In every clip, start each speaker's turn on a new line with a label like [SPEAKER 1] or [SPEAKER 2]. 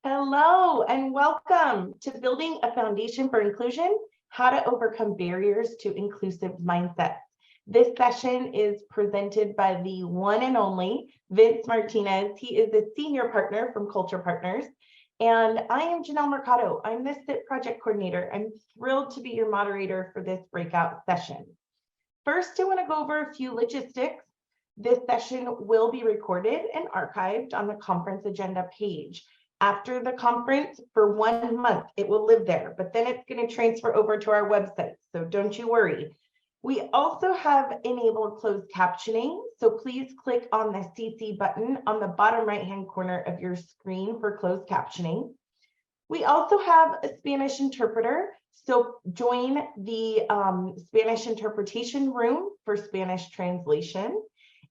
[SPEAKER 1] Hello and welcome to Building a Foundation for Inclusion, How to Overcome Barriers to Inclusive Mindsets. This session is presented by the one and only Vince Martinez. He is the senior partner from Culture Partners. And I am Janelle Mercado. I'm the SIP project coordinator. I'm thrilled to be your moderator for this breakout session. First, I want to go over a few logistics. This session will be recorded and archived on the conference agenda page. After the conference, for 1 month, it will live there, but then it's going to transfer over to our website, so don't you worry. We also have enabled closed captioning, so please click on the CC button on the bottom right-hand corner of your screen for closed captioning. We also have a Spanish interpreter, so join the Spanish interpretation room for Spanish translation.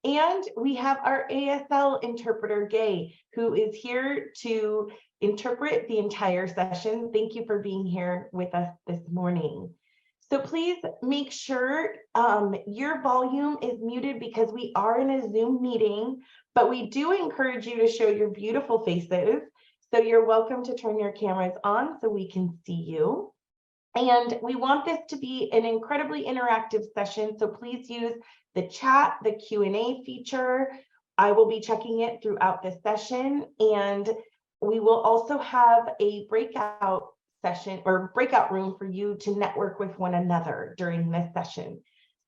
[SPEAKER 1] And we have our ASL interpreter, Gay, who is here to interpret the entire session. Thank you for being here with us this morning. So please make sure your volume is muted because we are in a Zoom meeting, but we do encourage you to show your beautiful faces. So you're welcome to turn your cameras on so we can see you. And we want this to be an incredibly interactive session, so please use the chat, the Q&A feature. I will be checking it throughout the session, and we will also have a breakout session or breakout room for you to network with one another during this session.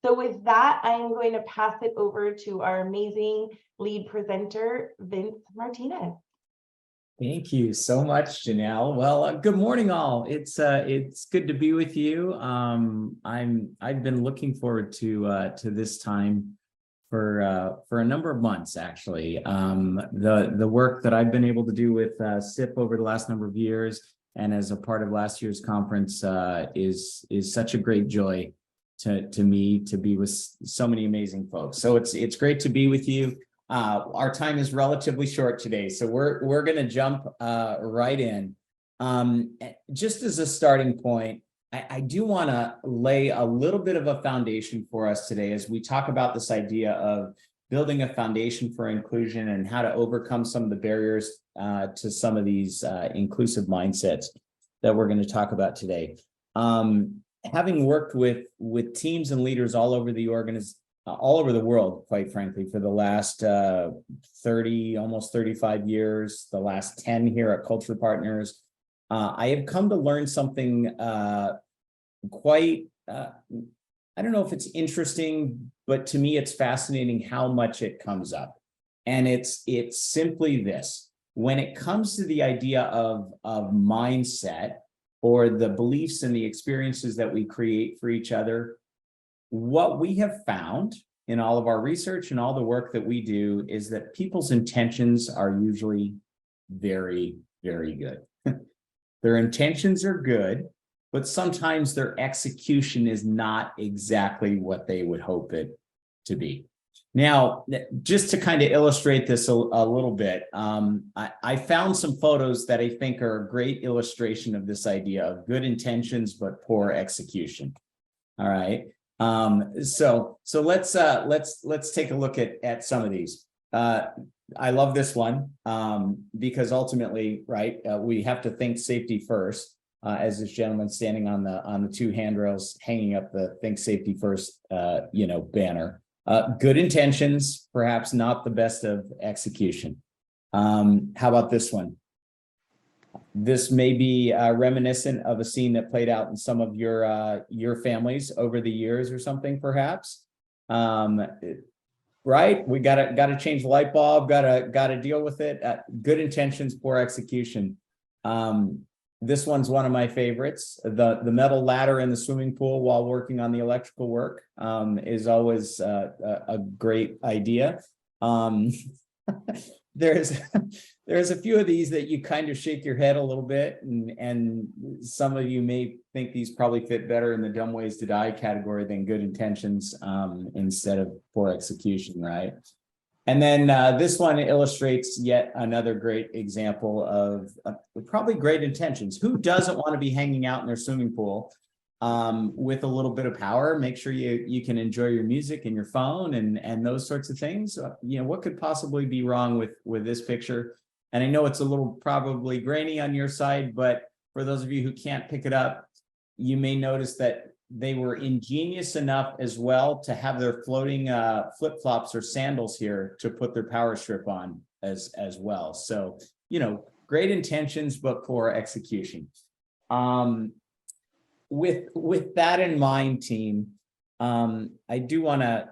[SPEAKER 1] So with that, I am going to pass it over to our amazing lead presenter, Vince Martinez.
[SPEAKER 2] Thank you so much, Janelle. Well, good morning, all. It's good to be with you. I've been looking forward to this time for a number of months, actually. The work that I've been able to do with SIP over the last number of years, and as a part of last year's conference, is such a great joy to me to be with so many amazing folks. So it's great to be with you. Our time is relatively short today, so we're going to jump right in. Just as a starting point, I do want to lay a little bit of a foundation for us today as we talk about this idea of building a foundation for inclusion and how to overcome some of the barriers to some of these inclusive mindsets that we're going to talk about today. Having worked with teams and leaders all over the organization, all over the world, quite frankly, for the last 30, almost 35 years, the last 10 here at Culture Partners, I have come to learn something quite, I don't know if it's interesting, but to me, it's fascinating how much it comes up. And it's simply this: when it comes to the idea of mindset or the beliefs and the experiences that we create for each other, what we have found in all of our research and all the work that we do is that people's intentions are usually very, very good. Their intentions are good, but sometimes their execution is not exactly what they would hope it to be. Now, just to kind of illustrate this a little bit, I found some photos that I think are a great illustration of this idea of good intentions but poor execution. All right. So let's take a look at some of these. I love this one because ultimately, right, we have to think safety first. As this gentleman standing on the two handrails, hanging up the "Think Safety First," banner. Good intentions, perhaps not the best of execution. How about this one? This may be reminiscent of a scene that played out in some of your families over the years or something, perhaps. Right? We gotta change the light bulb. Gotta deal with it. Good intentions, poor execution. This one's one of my favorites. The metal ladder in the swimming pool while working on the electrical work is always a great idea. There's a few of these that you kind of shake your head a little bit, and some of you may think these probably fit better in the dumb ways to die category than good intentions instead of poor execution, right? And then this one illustrates yet another great example of probably great intentions. Who doesn't want to be hanging out in their swimming pool with a little bit of power? Make sure you can enjoy your music and your phone and those sorts of things. What could possibly be wrong with this picture? And I know it's a little probably grainy on your side, but for those of you who can't pick it up, you may notice that they were ingenious enough as well to have their floating flip-flops or sandals here to put their power strip on as well. So, you know, great intentions, but poor execution. With that in mind, team, I do want to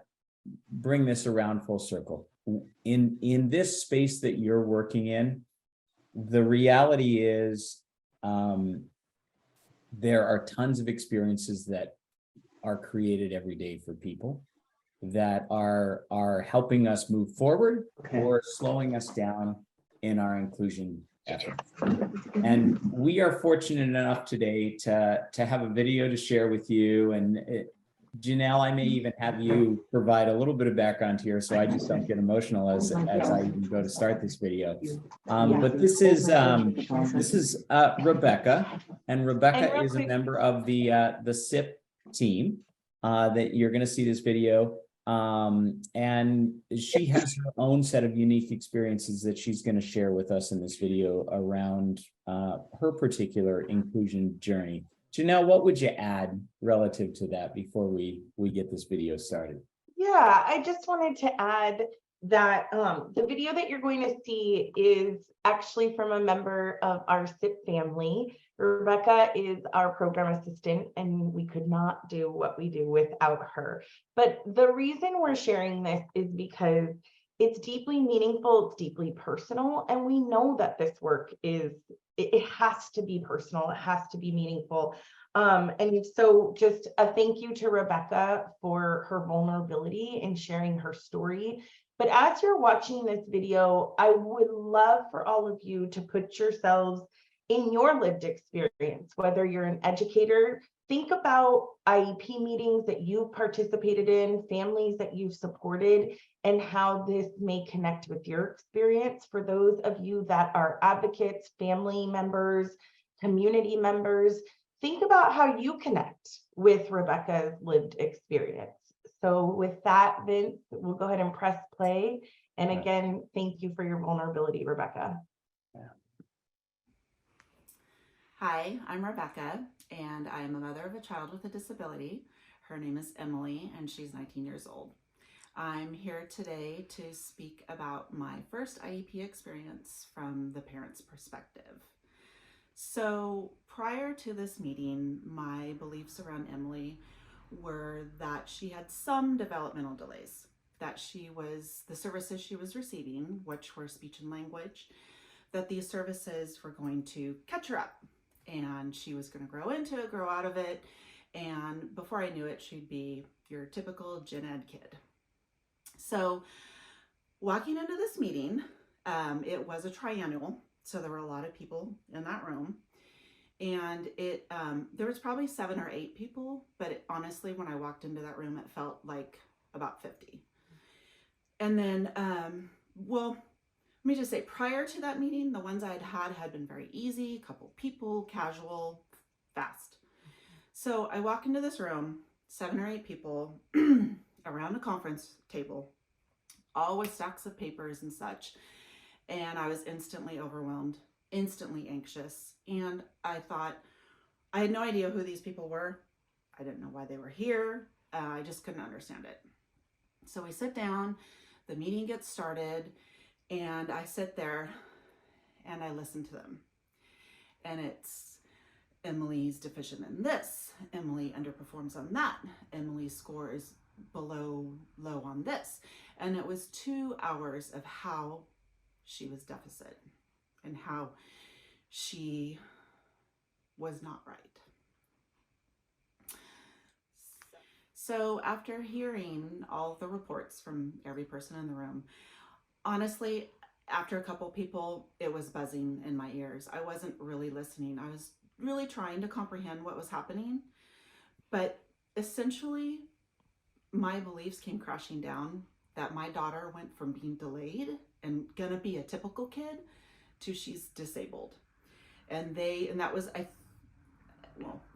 [SPEAKER 2] bring this around full circle. In this space that you're working in, the reality is there are tons of experiences that are created every day for people that are helping us move forward or slowing us down in our inclusion efforts. And we are fortunate enough today to have a video to share with you. And Janelle, I may even have you provide a little bit of background here so I just don't get emotional as I even go to start this video. But this is Rebecca, and Rebecca is a member of the SIP team that you're going to see this video. And she has her own set of unique experiences that she's going to share with us in this video around her particular inclusion journey. Janelle, what would you add relative to that before we get this video started?
[SPEAKER 1] Yeah, I just wanted to add that the video that you're going to see is actually from a member of our SIP family. Rebecca is our program assistant, and we could not do what we do without her. But the reason we're sharing this is because it's deeply meaningful, it's deeply personal, and we know that this work it has to be personal, it has to be meaningful. And so just a thank you to Rebecca for her vulnerability in sharing her story. But as you're watching this video, I would love for all of you to put yourselves in your lived experience, whether you're an educator. Think about IEP meetings that you've participated in, families that you've supported, and how this may connect with your experience. For those of you that are advocates, family members, community members, think about how you connect with Rebecca's lived experience. So with that, Vince, we'll go ahead and press play. And again, thank you for your vulnerability, Rebecca.
[SPEAKER 3] Hi, I'm Rebecca, and I am a mother of a child with a disability. Her name is Emily, and she's 19 years old. I'm here today to speak about my first IEP experience from the parent's perspective. So prior to this meeting, my beliefs around Emily were that she had some developmental delays, that the services she was receiving, which were speech and language, that these services were going to catch her up. And she was going to grow into it, grow out of it. And before I knew it, she'd be your typical gen ed kid. So walking into this meeting, it was a triennial. So there were a lot of people in that room. And there was probably 7 or 8 people. But honestly, when I walked into that room, it felt like about 50. And then, let me just say, prior to that meeting, the ones I had been very easy, couple people, casual, fast. So I walk into this room, 7 or 8 people around a conference table, all with stacks of papers and such. And I was instantly overwhelmed, instantly anxious. And I thought, I had no idea who these people were. I didn't know why they were here. I just couldn't understand it. So we sit down, the meeting gets started, and I sit there and I listen to them. And it's Emily's deficient in this. Emily underperforms on that. Emily's score is low on this. And it was 2 hours of how she was deficit and how she was not right. So after hearing all the reports from every person in the room, honestly, after a couple people, it was buzzing in my ears. I wasn't really listening. I was really trying to comprehend what was happening. But essentially, my beliefs came crashing down that my daughter went from being delayed and gonna be a typical kid to she's disabled. And that was,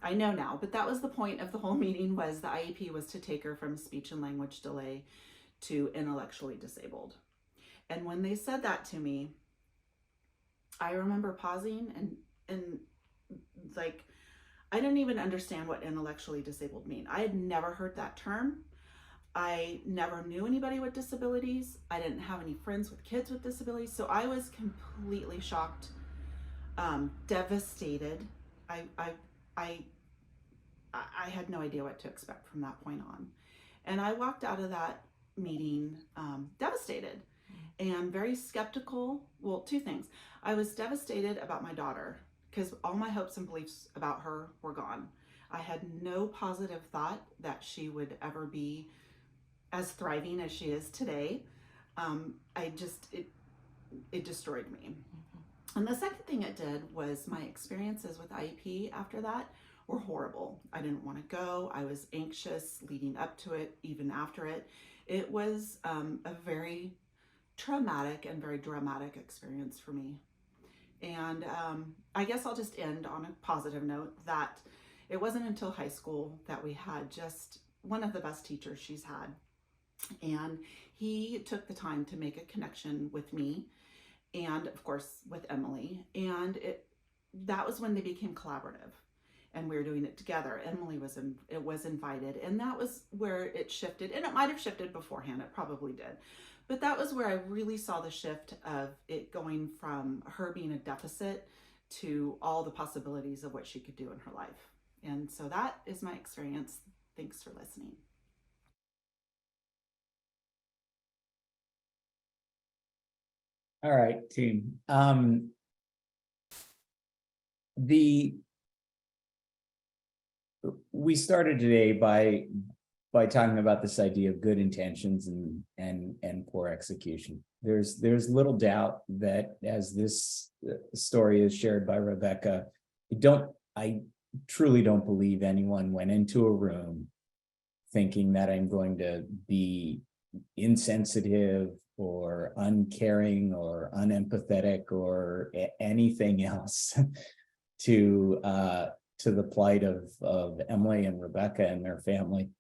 [SPEAKER 3] I know now, but that was the point of the whole meeting, was the IEP was to take her from speech and language delay to intellectually disabled. And when they said that to me, I remember pausing and like, I didn't even understand what intellectually disabled mean. I had never heard that term. I never knew anybody with disabilities. I didn't have any friends with kids with disabilities. So I was completely shocked, devastated. I, I, I, I had no idea what to expect from that point on. And I walked out of that meeting devastated and very skeptical. Well, two things. I was devastated about my daughter because all my hopes and beliefs about her were gone. I had no positive thought that she would ever be as thriving as she is today. It destroyed me. And the second thing it did was my experiences with IEP after that were horrible. I didn't want to go. I was anxious leading up to it, even after it. It was a very traumatic and very dramatic experience for me. And I guess I'll just end on a positive note that it wasn't until high school that we had just one of the best teachers she's had. And he took the time to make a connection with me and of course with Emily. And that was when they became collaborative and we were doing it together. Emily was invited, and that was where it shifted. And it might have shifted beforehand, it probably did. But that was where I really saw the shift of it going from her being a deficit to all the possibilities of what she could do in her life. And so that is my experience. Thanks for listening.
[SPEAKER 2] All right, team. We started today by talking about this idea of good intentions and poor execution. There's little doubt that as this story is shared by Rebecca, I truly don't believe anyone went into a room thinking that I'm going to be insensitive or uncaring or unempathetic or anything else to the plight of Emily and Rebecca and their family.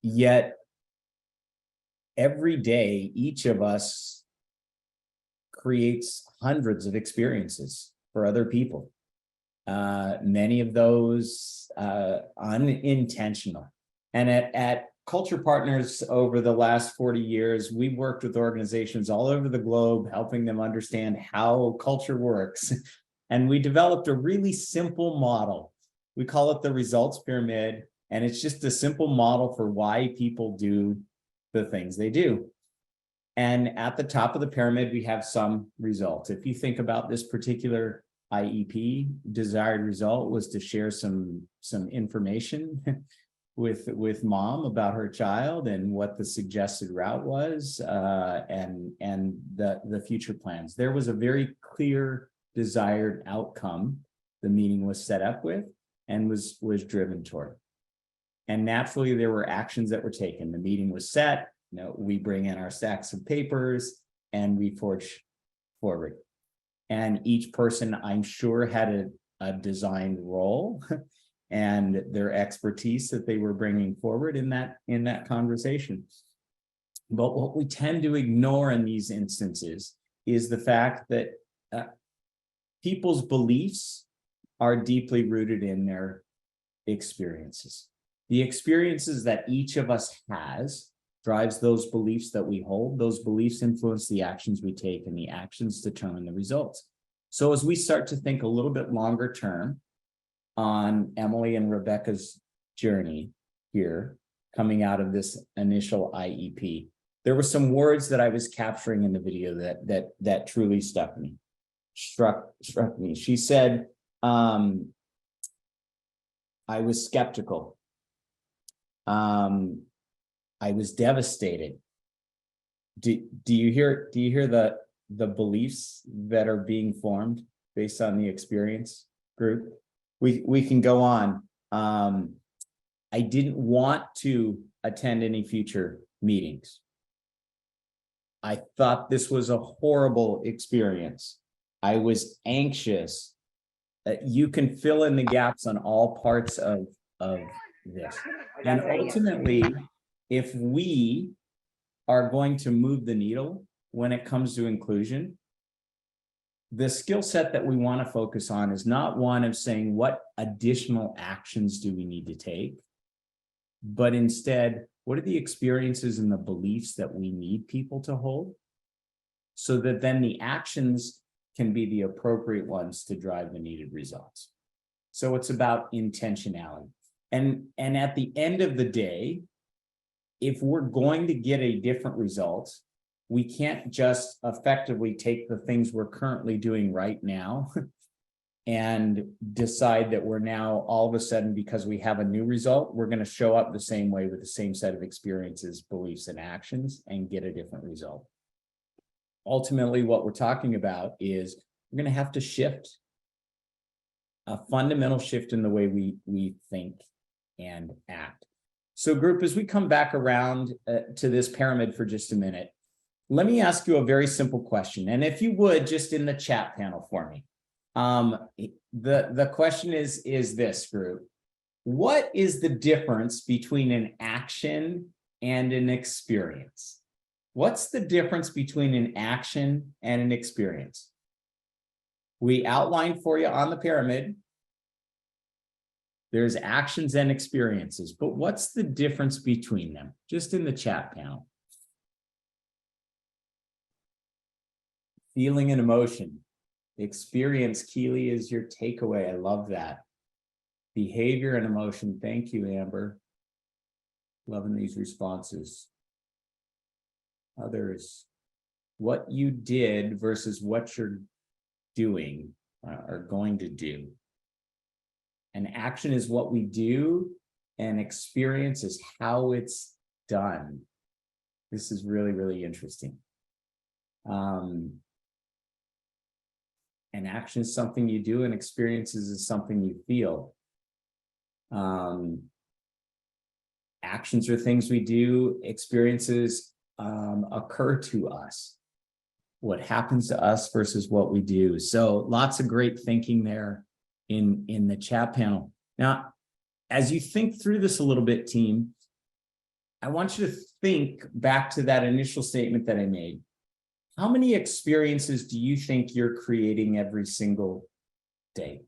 [SPEAKER 2] Yet every day, each of us creates hundreds of experiences for other people. Many of those unintentional. And at Culture Partners over the last 40 years, we've worked with organizations all over the globe, helping them understand how culture works. And we developed a really simple model. We call it the results pyramid. And it's just a simple model for why people do the things they do. And at the top of the pyramid, we have some results. If you think about this particular IEP, desired result was to share some information with mom about her child and what the suggested route was, and the future plans. There was a very clear desired outcome the meeting was set up with and was driven toward. And naturally, there were actions that were taken. The meeting was set. We bring in our stacks of papers and we forge forward. And each person, I'm sure, had a designed role and their expertise that they were bringing forward in that conversation. But what we tend to ignore in these instances is the fact that people's beliefs are deeply rooted in their experiences. The experiences that each of us has drives those beliefs that we hold. Those beliefs influence the actions we take, and the actions determine the results. So as we start to think a little bit longer term on Emily and Rebecca's journey here, coming out of this initial IEP, there were some words that I was capturing in the video that truly struck me. She said, I was skeptical. I was devastated. Do you hear the beliefs that are being formed based on the experience group? We can go on. I didn't want to attend any future meetings. I thought this was a horrible experience. I was anxious. You can fill in the gaps on all parts of this. And ultimately, if we are going to move the needle when it comes to inclusion, the skill set that we want to focus on is not one of saying what additional actions do we need to take, but instead, what are the experiences and the beliefs that we need people to hold so that then the actions can be the appropriate ones to drive the needed results. So it's about intentionality. And at the end of the day, if we're going to get a different result, we can't just effectively take the things we're currently doing right now and decide that we're now all of a sudden, because we have a new result, we're going to show up the same way with the same set of experiences, beliefs, and actions and get a different result. Ultimately, what we're talking about is we're going to have to shift, a fundamental shift in the way we think and act. So group, as we come back around to this pyramid for just a minute, let me ask you a very simple question. And if you would, just in the chat panel for me. The question is this, group: what is the difference between an action and an experience? What's the difference between an action and an experience? We outlined for you on the pyramid, there's actions and experiences, but what's the difference between them? Just in the chat panel. Feeling and emotion. Experience, Keely, is your takeaway. I love that. Behavior and emotion. Thank you, Amber. Loving these responses. Others. What you did versus what you're doing or going to do. An action is what we do, and experience is how it's done. This is really, really interesting. An action is something you do, and experiences is something you feel. Actions are things we do, experiences occur to us. What happens to us versus what we do. So lots of great thinking there in the chat panel. Now, as you think through this a little bit, team, I want you to think back to that initial statement that I made. How many experiences do you think you're creating every single day?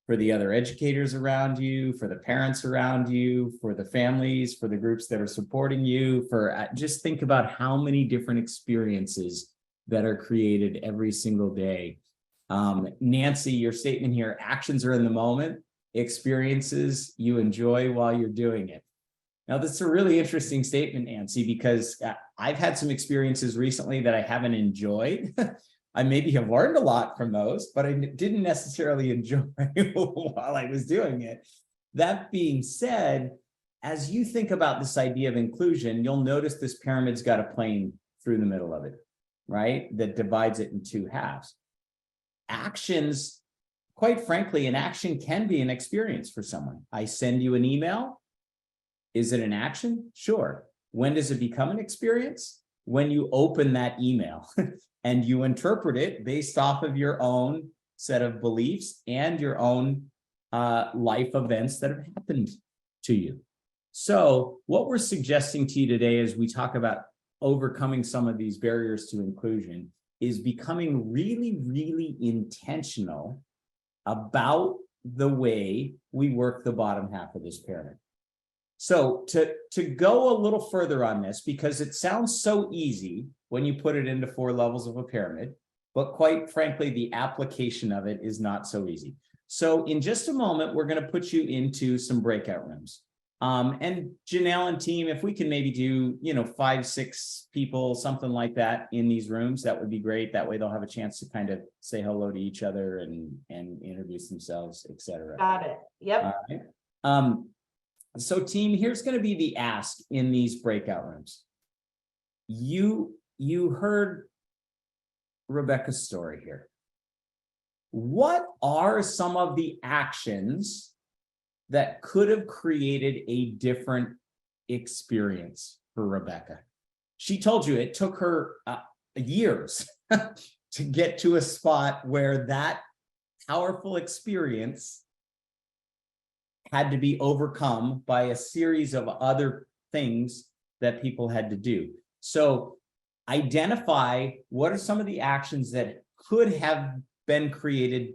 [SPEAKER 2] For the other educators around you, for the parents around you, for the families, for the groups that are supporting you, just think about how many different experiences that are created every single day. Nancy, your statement here, actions are in the moment, experiences you enjoy while you're doing it. Now, that's a really interesting statement, Nancy, because I've had some experiences recently that I haven't enjoyed. I maybe have learned a lot from those, but I didn't necessarily enjoy while I was doing it. That being said, as you think about this idea of inclusion, you'll notice this pyramid's got a plane through the middle of it, right? That divides it in two halves. Actions, quite frankly, an action can be an experience for someone. I send you an email. Is it an action? Sure. When does it become an experience? When you open that email and you interpret it based off of your own set of beliefs and your own life events that have happened to you. So what we're suggesting to you today as we talk about overcoming some of these barriers to inclusion is becoming really, really intentional about the way we work the bottom half of this pyramid. So to go a little further on this, because it sounds so easy when you put it into 4 levels of a pyramid, but quite frankly, the application of it is not so easy. So in just a moment, we're going to put you into some breakout rooms. And Janelle and team, if we can maybe do, 5, 6 people, something like that in these rooms, that would be great. That way they'll have a chance to kind of say hello to each other and introduce themselves, et cetera.
[SPEAKER 1] Got it. Yep.
[SPEAKER 2] All right. So team, here's going to be the ask in these breakout rooms. You heard Rebecca's story here. What are some of the actions that could have created a different experience for Rebecca? She told you it took her years to get to a spot where that powerful experience had to be overcome by a series of other things that people had to do. So identify what are some of the actions that could have been created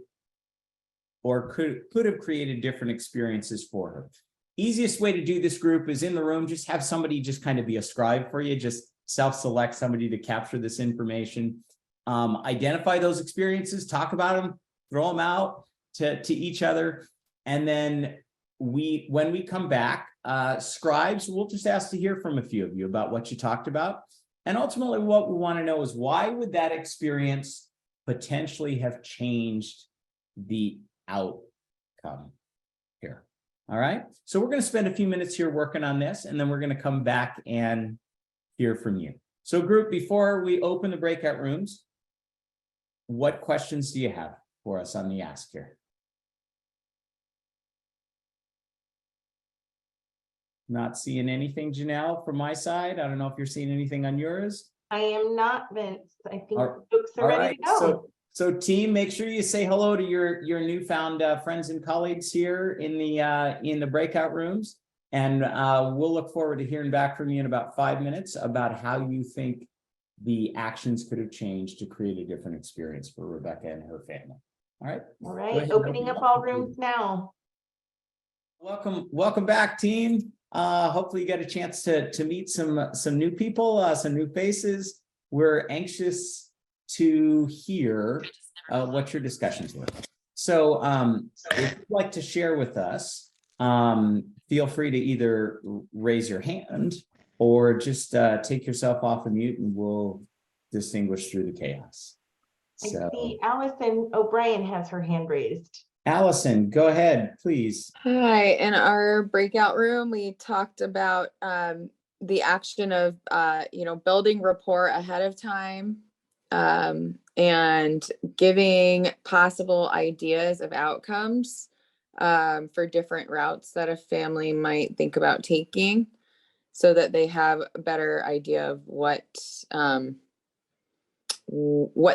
[SPEAKER 2] or could have created different experiences for her. Easiest way to do this group is in the room, just have somebody just kind of be a scribe for you, just self-select somebody to capture this information. Identify those experiences, talk about them, throw them out to each other. And then when we come back, scribes, we'll just ask to hear from a few of you about what you talked about. And ultimately what we want to know is why would that experience potentially have changed the outcome here? All right, so we're going to spend a few minutes here working on this, and then we're going to come back and hear from you. So group, before we open the breakout rooms, what questions do you have for us on the ask here? Not seeing anything, Janelle, from my side. I don't know if you're seeing anything on yours.
[SPEAKER 1] I am not, Vince. I think
[SPEAKER 2] All
[SPEAKER 1] folks are ready to go.
[SPEAKER 2] So team, make sure you say hello to your newfound friends and colleagues here in the breakout rooms. And we'll look forward to hearing back from you in about 5 minutes about how you think the actions could have changed to create a different experience for Rebecca and her family. All right.
[SPEAKER 1] All right, opening up all rooms now.
[SPEAKER 2] Welcome back, team. Hopefully you got a chance to meet some new people, some new faces. We're anxious to hear what your discussions were. So if you'd like to share with us, feel free to either raise your hand or just take yourself off of mute and we'll distinguish through the chaos. So,
[SPEAKER 1] I see Allison O'Brien has her hand raised.
[SPEAKER 2] Allison, go ahead, please.
[SPEAKER 4] Hi, in our breakout room, we talked about the action of, building rapport ahead of time and giving possible ideas of outcomes for different routes that a family might think about taking so that they have a better idea of what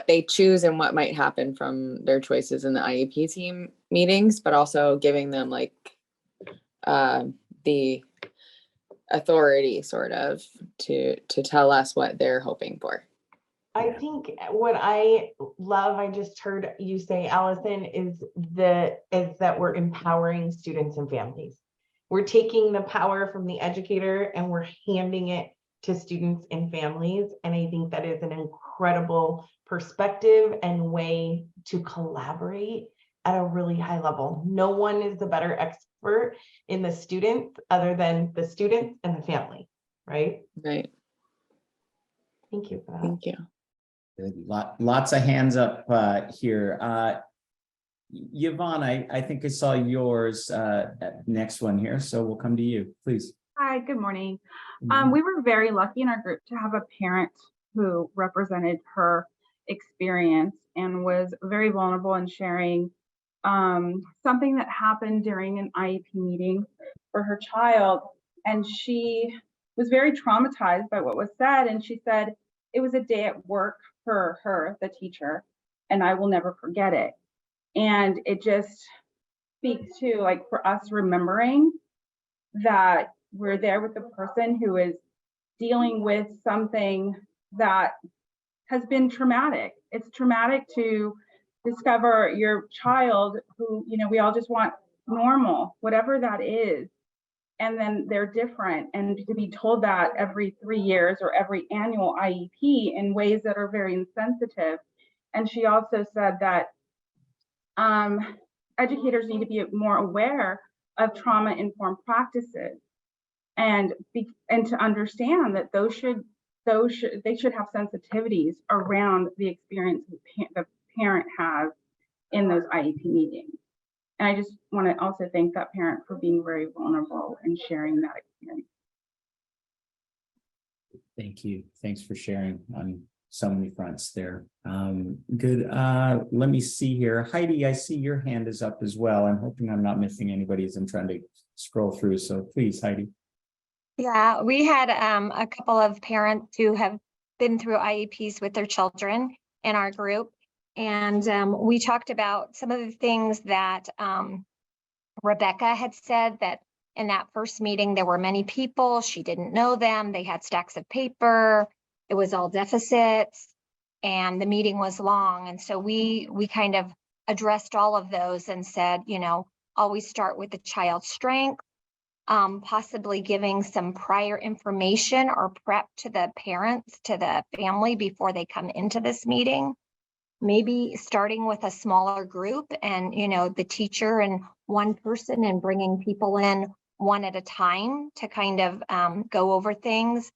[SPEAKER 4] they choose and what might happen from their choices in the IEP team meetings, but also giving them the authority sort of to tell us what they're hoping for.
[SPEAKER 1] I think what I love, I just heard you say, Allison, is that we're empowering students and families. We're taking the power from the educator and we're handing it to students and families. And I think that is an incredible perspective and way to collaborate at a really high level. No one is a better expert in the students other than the students and the family, right?
[SPEAKER 4] Right.
[SPEAKER 1] Thank you for that.
[SPEAKER 4] Thank you.
[SPEAKER 2] Good. Lots of hands up here. Yvonne, I think I saw yours next one here, so we'll come to you, please.
[SPEAKER 5] Hi, good morning.
[SPEAKER 2] Mhm.
[SPEAKER 5] We were very lucky in our group to have a parent who represented her experience and was very vulnerable in sharing something that happened during an IEP meeting for her child. And she was very traumatized by what was said. And she said, it was a day at work for her, the teacher, and I will never forget it. And it just speaks to for us remembering that we're there with the person who is dealing with something that has been traumatic. It's traumatic to discover your child who, we all just want normal, whatever that is. And then they're different. And to be told that every 3 years or every annual IEP in ways that are very insensitive. And she also said that educators need to be more aware of trauma-informed practices and to understand that they should have sensitivities around the experience the parent has in those IEP meetings. And I just want to also thank that parent for being very vulnerable and sharing that experience.
[SPEAKER 2] Thank you. Thanks for sharing on so many fronts there. Good. Let me see here. Heidi, I see your hand is up as well. I'm hoping I'm not missing anybody as I'm trying to scroll through. So please, Heidi.
[SPEAKER 6] Yeah, we had a couple of parents who have been through IEPs with their children in our group. And we talked about some of the things that Rebecca had said, that in that first meeting, there were many people. She didn't know them. They had stacks of paper. it was all deficits and the meeting was long. And so we kind of addressed all of those and said, you know, always start with the child's strength, possibly giving some prior information or prep to the parents, to the family before they come into this meeting. Maybe starting with a smaller group and, you know, the teacher and one person, and bringing people in one at a time to kind of go over things,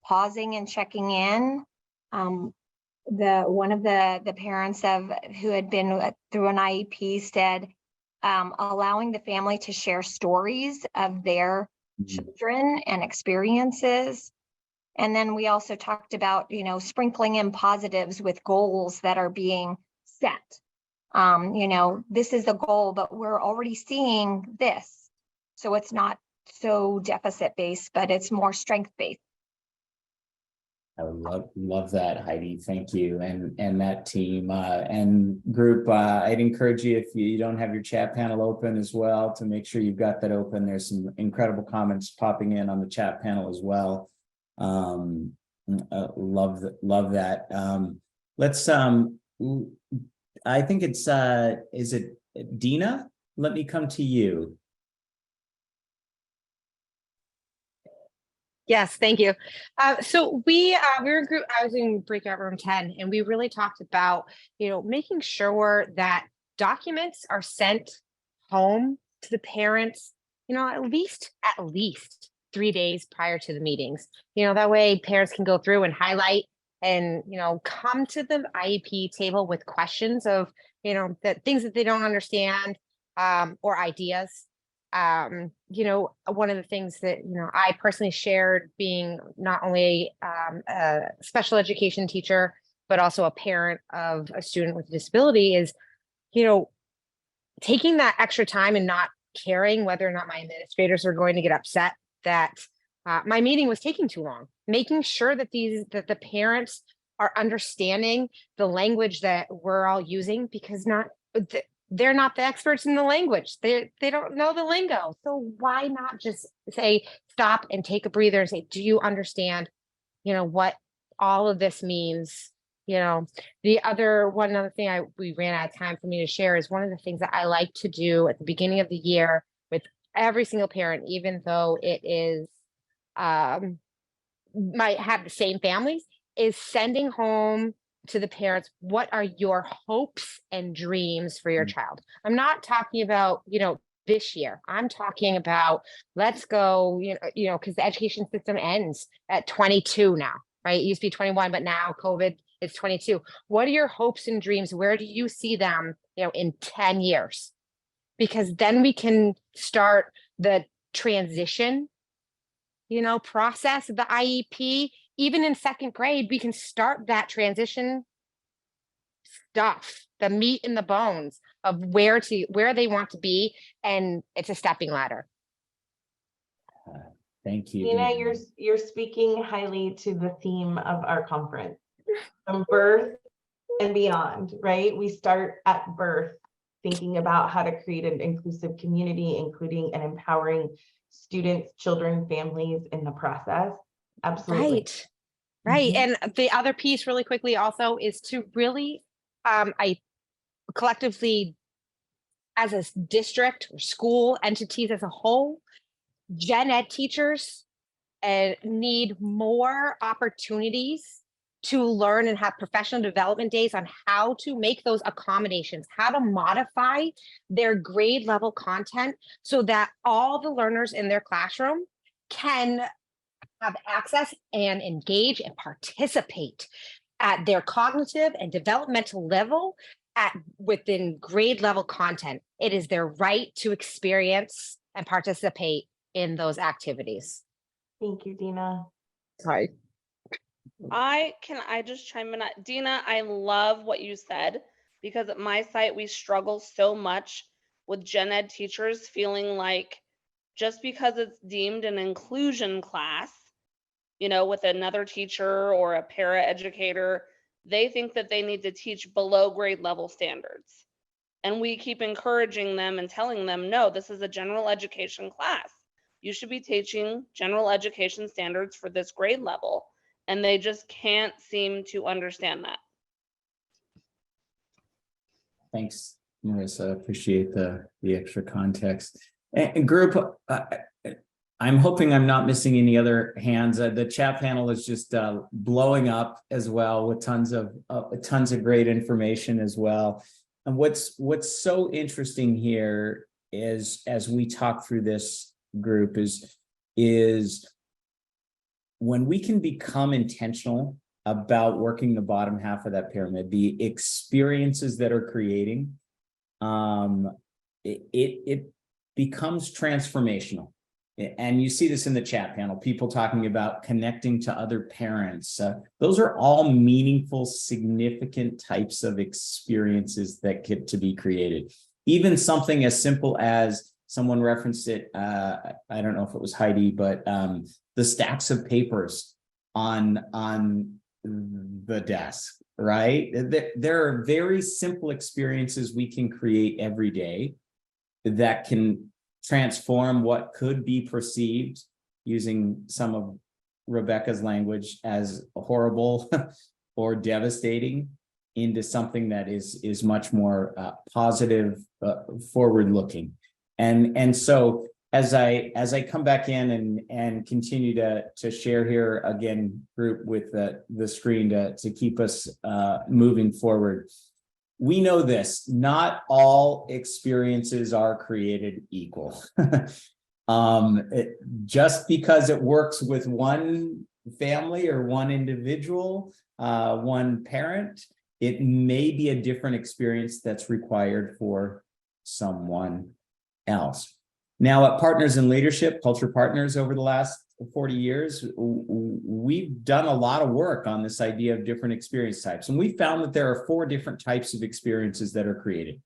[SPEAKER 6] pausing and checking in. One of the parents who had been through an IEP said, allowing the family to share stories of their children and experiences. And then we also talked about, you know, sprinkling in positives with goals that are being set. You know, this is the goal, but we're already seeing this. So it's not so deficit based, but it's more strength based.
[SPEAKER 2] I would love that, Heidi. Thank you. And that team and group, I'd encourage you, if you don't have your chat panel open as well, to make sure you've got that open. There's some incredible comments popping in on the chat panel as well. Love that. Let's I think it's is it Dina? Let me come to you.
[SPEAKER 7] Yes, thank you. So we were in group. I was in breakout room 10, and we really talked about, you know, making sure that documents are sent home to the parents, you know, at least 3 days prior to the meetings. You know, that way parents can go through and highlight and, you know, come to the IEP table with questions of, you know, the things that they don't understand, or ideas. You know, one of the things that, you know, I personally shared, being not only a special education teacher, but also a parent of a student with a disability, is, you know, taking that extra time and not caring whether or not my administrators are going to get upset that my meeting was taking too long, making sure that the parents are understanding the language that we're all using, because they're not the experts in the language. They don't know the lingo. So why not just say, stop and take a breather and say, do you understand, you know, what all of this means? You know, one other thing we ran out of time for me to share is, one of the things that I like to do at the beginning of the year with every single parent, even though it is might have the same families, is sending home to the parents, what are your hopes and dreams for your child? I'm not talking about, you know, this year. I'm talking about, let's go, you know, because the education system ends at 22 now, right? It used to be 21, but now COVID, it's 22. What are your hopes and dreams? Where do you see them, you know, in 10 years? Because then we can start the transition, you know, process of the IEP. Even in second grade, we can start that transition stuff, the meat and the bones of where they want to be, and it's a stepping ladder.
[SPEAKER 2] Thank you,
[SPEAKER 1] Dina,
[SPEAKER 2] Dina.
[SPEAKER 1] you're speaking highly to the theme of our conference, from birth and beyond, right? We start at birth, thinking about how to create an inclusive community, including and empowering students, children, families in the process. Absolutely.
[SPEAKER 7] Right. And the other piece, really quickly, also, is to really, I collectively, as a district or school entities as a whole, gen ed teachers need more opportunities to learn and have professional development days on how to make those accommodations, how to modify their grade level content so that all the learners in their classroom can have access and engage and participate at their cognitive and developmental level within grade level content. It is their right to experience and participate in those activities.
[SPEAKER 1] Thank you, Dina.
[SPEAKER 7] Sorry.
[SPEAKER 8] I just chime in? Dina, I love what you said, because at my site, we struggle so much with gen ed teachers feeling like just because it's deemed an inclusion class, you know, with another teacher or a para educator, they think that they need to teach below grade level standards. And we keep encouraging them and telling them, no, this is a general education class. You should be teaching general education standards for this grade level. and they just can't seem to understand that.
[SPEAKER 2] Thanks, Marissa. Appreciate the extra context. And group, I'm hoping I'm not missing any other hands. The chat panel is just blowing up as well with tons of great information as well. And what's so interesting here is, as we talk through this group, is when we can become intentional about working the bottom half of that pyramid, the experiences that are creating, it becomes transformational. And you see this in the chat panel, people talking about connecting to other parents. Those are all meaningful, significant types of experiences that get to be created. Even something as simple as, someone referenced it, I don't know if it was Heidi, but the stacks of papers on the desk, right? There are very simple experiences we can create every day that can transform what could be perceived, using some of Rebecca's language, as horrible or devastating, into something that is much more positive, forward-looking. And so as I come back in and continue to share here again, group, with the screen to keep us moving forward, we know this: not all experiences are created equal. Just because it works with one family or one individual, one parent, it may be a different experience that's required for someone else. Now, at Partners in Leadership, Culture Partners, over the last 40 years, we've done a lot of work on this idea of different experience types. And we found that there are 4 different types of experiences that are created.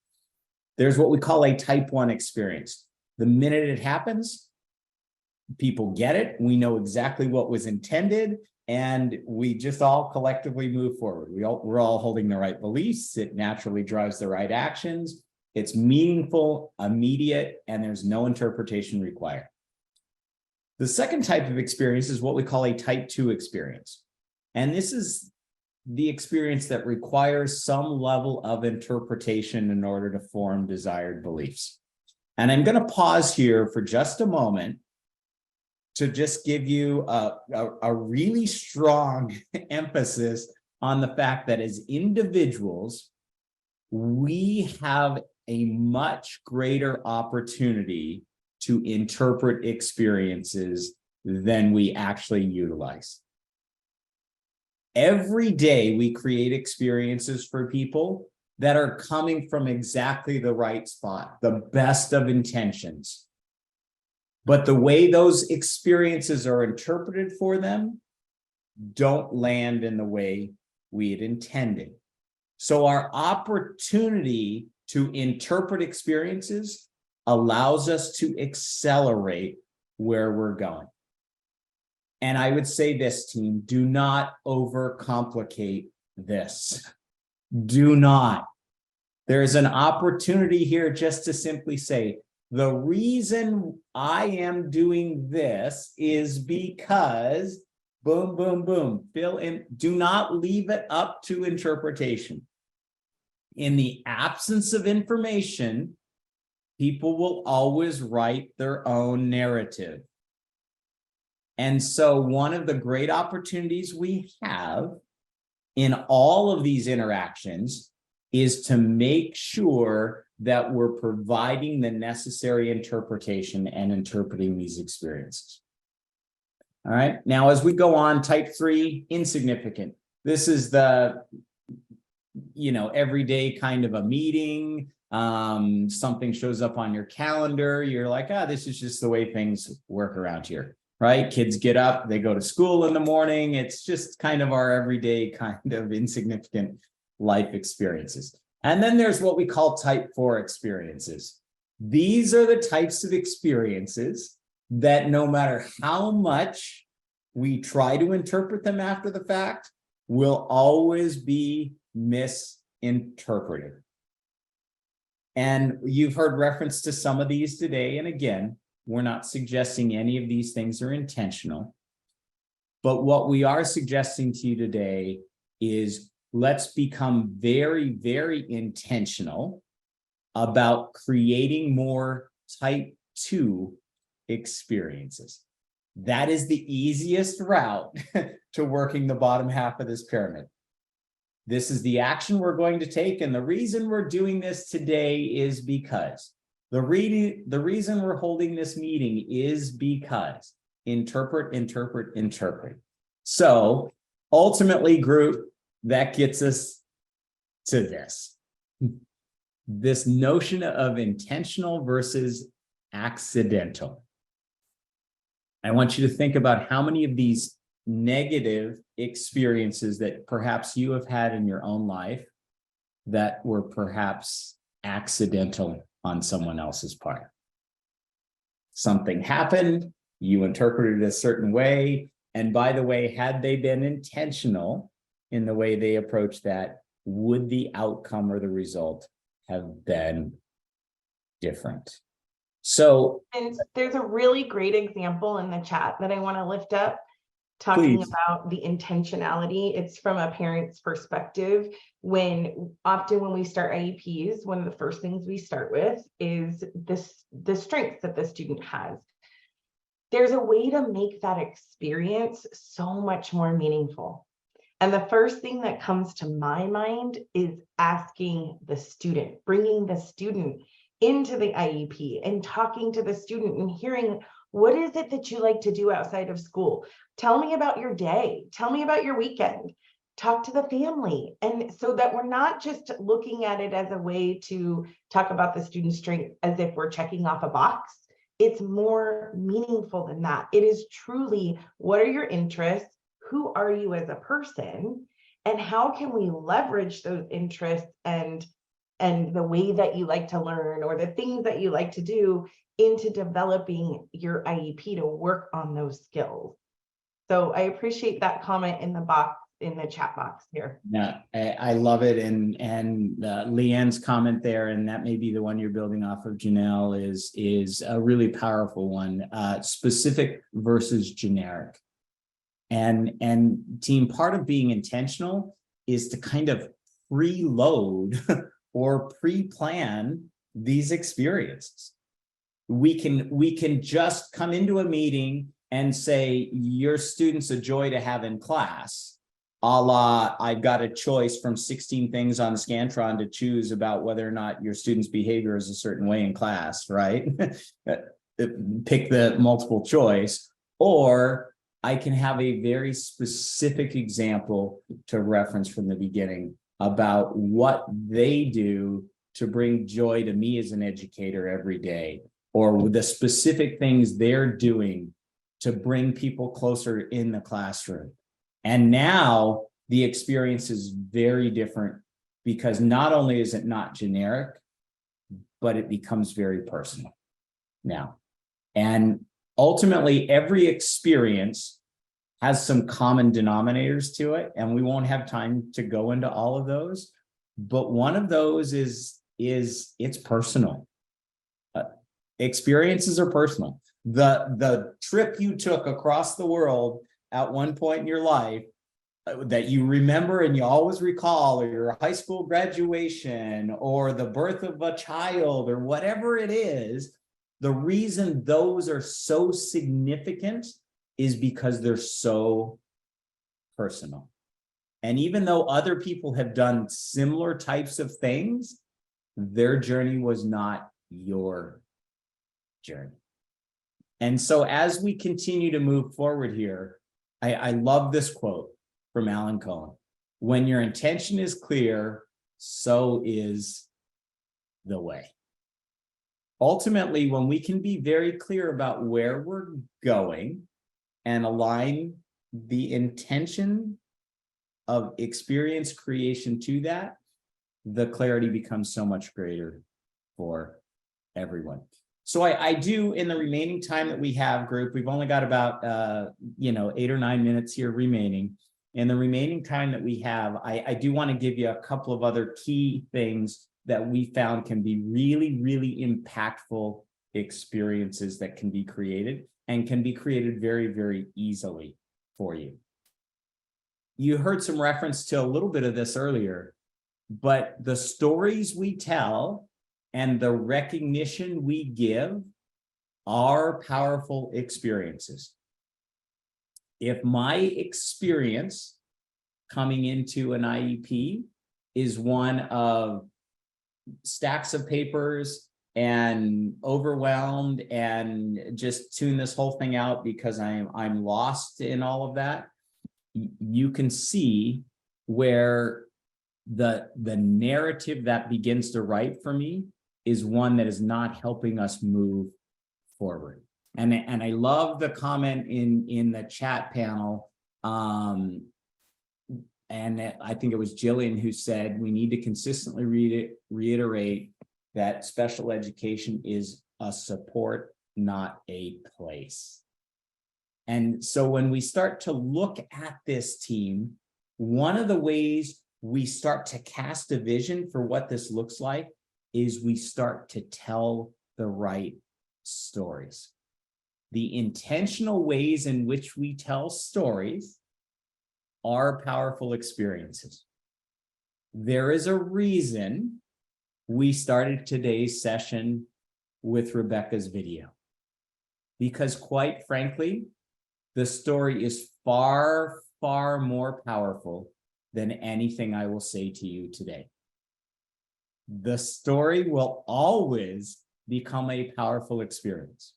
[SPEAKER 2] There's what we call a type 1 experience. The minute it happens, people get it. We know exactly what was intended, and we just all collectively move forward. We're all holding the right beliefs. It naturally drives the right actions. It's meaningful, immediate, and there's no interpretation required. The second type of experience is what we call a type 2 experience. And this is the experience that requires some level of interpretation in order to form desired beliefs. And I'm going to pause here for just a moment to just give you a really strong emphasis on the fact that as individuals, we have a much greater opportunity to interpret experiences than we actually utilize. Every day we create experiences for people that are coming from exactly the right spot, the best of intentions. But the way those experiences are interpreted for them don't land in the way we had intended. So our opportunity to interpret experiences allows us to accelerate where we're going. And I would say this, team, do not overcomplicate this. Do not. There's an opportunity here just to simply say, the reason I am doing this is because boom, boom, boom, fill in. Do not leave it up to interpretation. In the absence of information, people will always write their own narrative. And so one of the great opportunities we have in all of these interactions is to make sure that we're providing the necessary interpretation and interpreting these experiences. All right. Now, as we go on, type 3, insignificant. This is the, everyday kind of a meeting. Something shows up on your calendar. You're like, this is just the way things work around here, right? Kids get up, they go to school in the morning. It's just kind of our everyday kind of insignificant life experiences. And then there's what we call type 4 experiences. These are the types of experiences that no matter how much we try to interpret them after the fact, will always be misinterpreted. And you've heard reference to some of these today. And again, we're not suggesting any of these things are intentional. But what we are suggesting to you today is let's become very, very intentional about creating more type 2 experiences. That is the easiest route to working the bottom half of this pyramid. This is the action we're going to take. And the reason we're doing this today is because the reason we're holding this meeting is because interpret. So ultimately, group, that gets us to this notion of intentional versus accidental. I want you to think about how many of these negative experiences that perhaps you have had in your own life that were perhaps accidental on someone else's part. Something happened, you interpreted it a certain way, and by the way, had they been intentional in the way they approached that, would the outcome or the result have been different? So,
[SPEAKER 1] And there's a really great example in the chat that I want to lift up, talking
[SPEAKER 2] please.
[SPEAKER 1] about the intentionality. It's from a parent's perspective. Often when we start IEPs, one of the first things we start with is the strengths that the student has. There's a way to make that experience so much more meaningful. And the first thing that comes to my mind is asking the student, bringing the student into the IEP and talking to the student and hearing, what is it that you like to do outside of school? Tell me about your day. Tell me about your weekend. Talk to the family. And so that we're not just looking at it as a way to talk about the student's strength as if we're checking off a box. It's more meaningful than that. It is truly, what are your interests? Who are you as a person? And how can we leverage those interests and the way that you like to learn or the things that you like to do into developing your IEP to work on those skills? So I appreciate that comment in the chat box here.
[SPEAKER 2] Yeah, I love it. And Leanne's comment there, and that may be the one you're building off of, Janelle, is a really powerful one, specific versus generic. And team, part of being intentional is to kind of preload or pre-plan these experiences. We can just come into a meeting and say, your student's a joy to have in class, a la, I've got a choice from 16 things on Scantron to choose about whether or not your student's behavior is a certain way in class, right? Pick the multiple choice. Or I can have a very specific example to reference from the beginning about what they do to bring joy to me as an educator every day, or the specific things they're doing to bring people closer in the classroom. And now the experience is very different, because not only is it not generic, but it becomes very personal now. And ultimately, every experience has some common denominators to it, and we won't have time to go into all of those. But one of those is it's personal. Experiences are personal. The trip you took across the world at one point in your life that you remember and you always recall, or your high school graduation, or the birth of a child, or whatever it is, the reason those are so significant is because they're so personal. And even though other people have done similar types of things, their journey was not your journey. And so as we continue to move forward here, I love this quote from Alan Cohen. When your intention is clear, so is the way. Ultimately, when we can be very clear about where we're going and align the intention of experience creation to that, the clarity becomes so much greater for everyone. So I do, in the remaining time that we have, group, we've only got about 8 or 9 minutes here remaining. In the remaining time that we have, I do want to give you a couple of other key things that we found can be really, really impactful experiences that can be created, and can be created very, very easily. for you. You heard some reference to a little bit of this earlier, but the stories we tell and the recognition we give are powerful experiences. If my experience coming into an IEP is one of stacks of papers and overwhelmed and just tune this whole thing out because I'm lost in all of that, you can see where the narrative that begins to write for me is one that is not helping us move forward. And I love the comment in the chat panel. And I think it was Jillian who said, we need to consistently reiterate that special education is a support, not a place. And so when we start to look at this team, one of the ways we start to cast a vision for what this looks like is we start to tell the right stories. The intentional ways in which we tell stories are powerful experiences. There is a reason we started today's session with Rebecca's video, because quite frankly, the story is far, far more powerful than anything I will say to you today. The story will always become a powerful experience.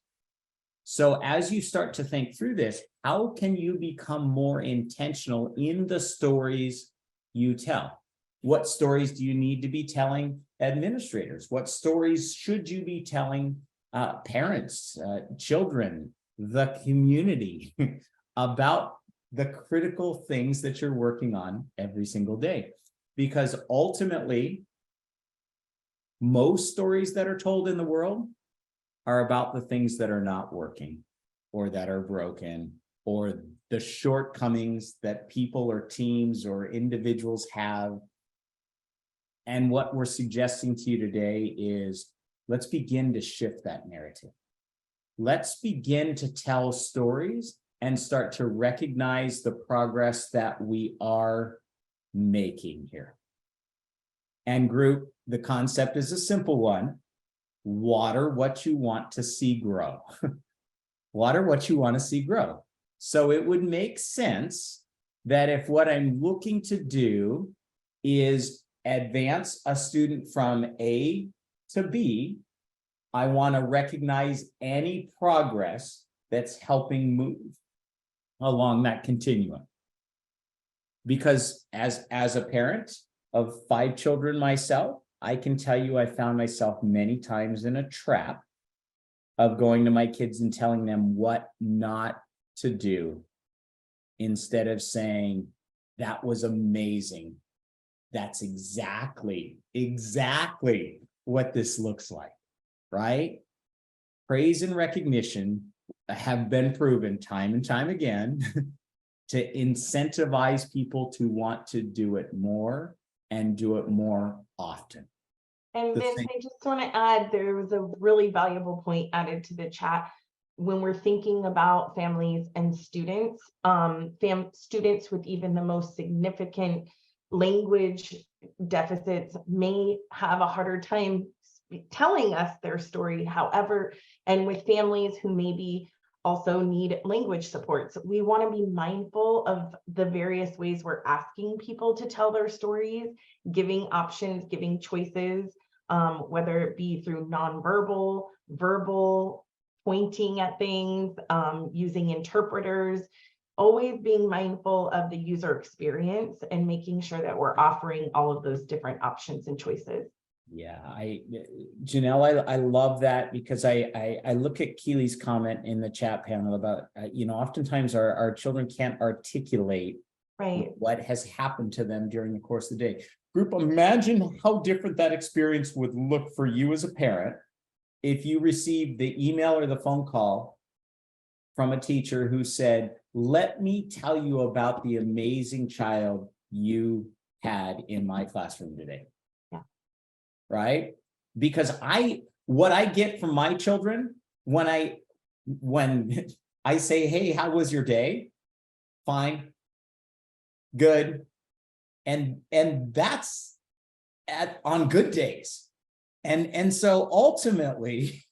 [SPEAKER 2] So as you start to think through this, how can you become more intentional in the stories you tell? What stories do you need to be telling administrators? What stories should you be telling parents, children, the community about the critical things that you're working on every single day? Because ultimately, most stories that are told in the world are about the things that are not working or that are broken or the shortcomings that people or teams or individuals have. And what we're suggesting to you today is let's begin to shift that narrative. Let's begin to tell stories and start to recognize the progress that we are making here. And group, the concept is a simple one. Water what you want to see grow. Water what you want to see grow. So it would make sense that if what I'm looking to do is advance a student from A to B, I want to recognize any progress that's helping move along that continuum. Because as a parent of 5 children myself, I can tell you I found myself many times in a trap of going to my kids and telling them what not to do instead of saying, that was amazing. That's exactly what this looks like, right? Praise and recognition have been proven time and time again to incentivize people to want to do it more and do it more often.
[SPEAKER 1] And Vince, I just want to add, there was a really valuable point added to the chat. When we're thinking about families and students, students with even the most significant language deficits may have a harder time telling us their story. However, and with families who maybe also need language supports, we want to be mindful of the various ways we're asking people to tell their stories, giving options, giving choices, whether it be through nonverbal, verbal, pointing at things, using interpreters, always being mindful of the user experience and making sure that we're offering all of those different options and choices.
[SPEAKER 2] Yeah, Janelle, I love that, because I look at Keely's comment in the chat panel about, oftentimes our children can't articulate what has happened to them during the course of the day. Group, imagine how different that experience would look for you as a parent if you received the email or the phone call from a teacher who said, let me tell you about the amazing child you had in my classroom today. Right? Because what I get from my children when I say, hey, how was your day? fine, good. And that's on good days. And so ultimately,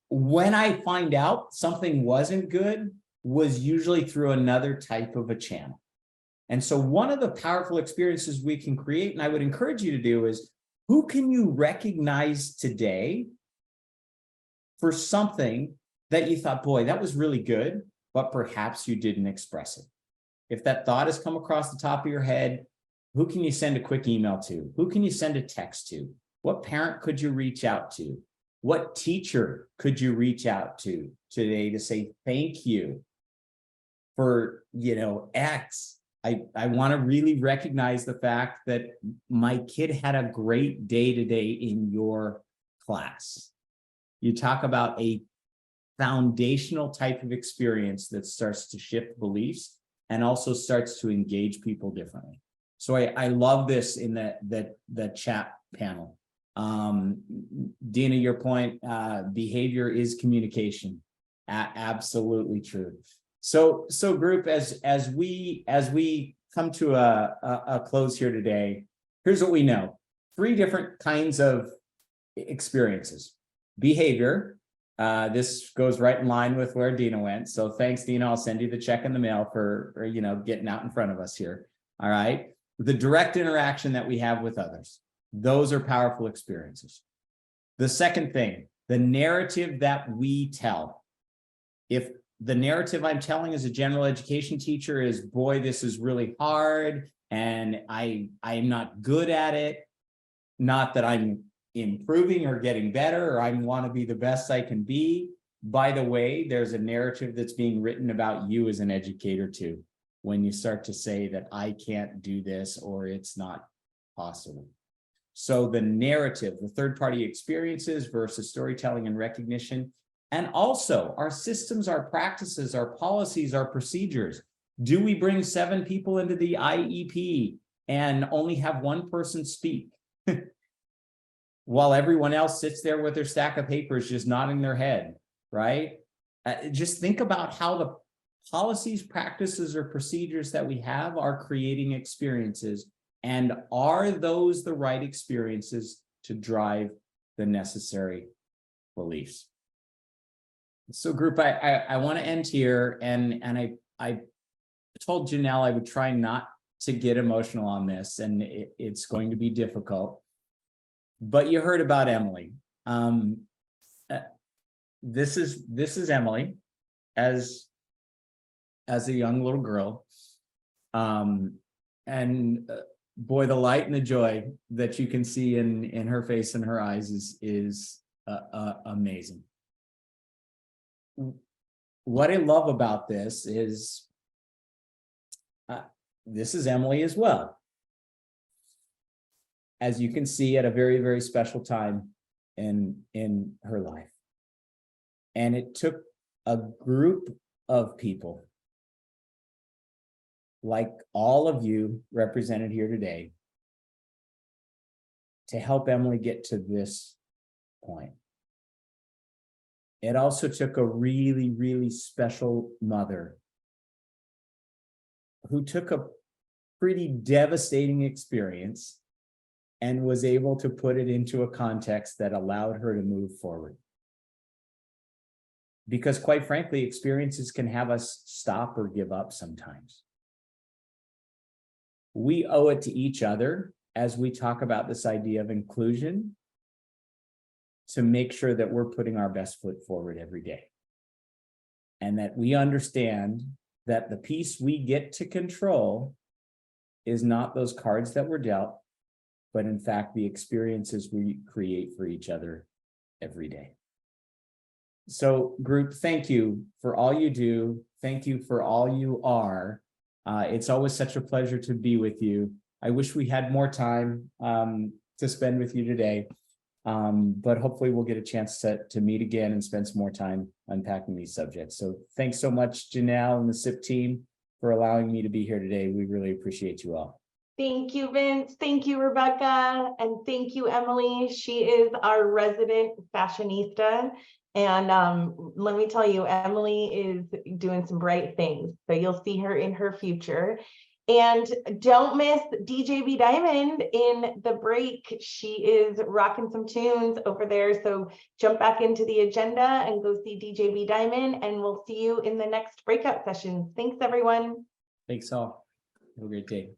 [SPEAKER 2] when I find out something wasn't good, was usually through another type of a channel. And so one of the powerful experiences we can create, and I would encourage you to do, is who can you recognize today for something that you thought, boy, that was really good, but perhaps you didn't express it. If that thought has come across the top of your head, who can you send a quick email to? Who can you send a text to? What parent could you reach out to? What teacher could you reach out to today to say thank you for, X? I want to really recognize the fact that my kid had a great day today in your class. You talk about a foundational type of experience that starts to shift beliefs and also starts to engage people differently. So I love this in the chat panel. Dina, your point, behavior is communication. Absolutely true. So group, as we come to a close here today, here's what we know. 3 different kinds of experiences. Behavior, this goes right in line with where Dina went. So thanks, Dina. I'll send you the check in the mail for getting out in front of us here. All right. The direct interaction that we have with others. Those are powerful experiences. The second thing, the narrative that we tell. If the narrative I'm telling as a general education teacher is, boy, this is really hard and I'm not good at it, not that I'm improving or getting better, or I want to be the best I can be. By the way, there's a narrative that's being written about you as an educator too, when you start to say that I can't do this or it's not possible. So the narrative, the third-party experiences versus storytelling and recognition, and also our systems, our practices, our policies, our procedures. Do we bring 7 people into the IEP and only have 1 person speak while everyone else sits there with their stack of papers just nodding their head, right? Just think about how the policies, practices, or procedures that we have are creating experiences, and are those the right experiences to drive the necessary beliefs? So group, I want to end here, and I told Janelle I would try not to get emotional on this, and it's going to be difficult. But you heard about Emily. This is Emily as a young little girl, and boy, the light and the joy that you can see in her face and her eyes is amazing. What I love about this is Emily as well. As you can see, at a very, very special time in her life. And it took a group of people like all of you represented here today to help Emily get to this point. It also took a really, really special mother who took a pretty devastating experience and was able to put it into a context that allowed her to move forward. Because quite frankly, experiences can have us stop or give up sometimes. We owe it to each other as we talk about this idea of inclusion to make sure that we're putting our best foot forward every day. And that we understand that the piece we get to control is not those cards that were dealt, but in fact, the experiences we create for each other every day. So group, thank you for all you do. Thank you for all you are. It's always such a pleasure to be with you. I wish we had more time to spend with you today, but hopefully we'll get a chance to meet again and spend some more time unpacking these subjects. So thanks so much, Janelle and the SIP team, for allowing me to be here today. We really appreciate you all.
[SPEAKER 1] Thank you, Vince. Thank you, Rebecca. And thank you, Emily. She is our resident fashionista. And let me tell you, Emily is doing some bright things. So you'll see her in her future. And don't miss DJB Diamond in the break. She is rocking some tunes over there. So jump back into the agenda and go see DJB Diamond. And we'll see you in the next breakout session. Thanks, everyone.
[SPEAKER 2] Thanks all. Have a great day.